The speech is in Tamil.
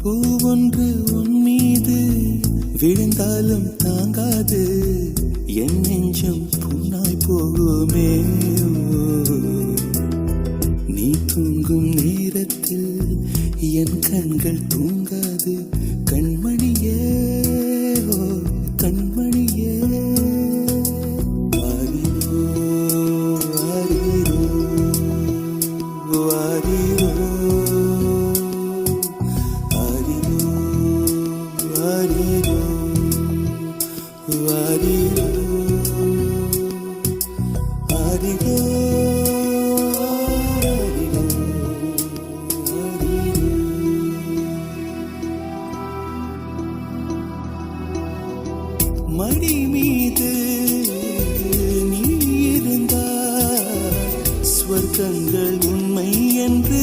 பூவொன்று உன் மீது விழுந்தாலும் தாங்காது என் நெஞ்சம் புண்ணாய் போகுமே. நீ தூங்கும் நேரத்தில் என் கண்கள் தூங்காது கண்மணியே, ஓ கண்மணியே. ஆரிரோ ஆரிரோ ஆரிரோ ஆரிரோ ஆரிரோ ஆரிரோ ஆரிரோ. மடி மீது நீ இருந்தால் ஸ்வர்க்கங்கள் உண்மை என்று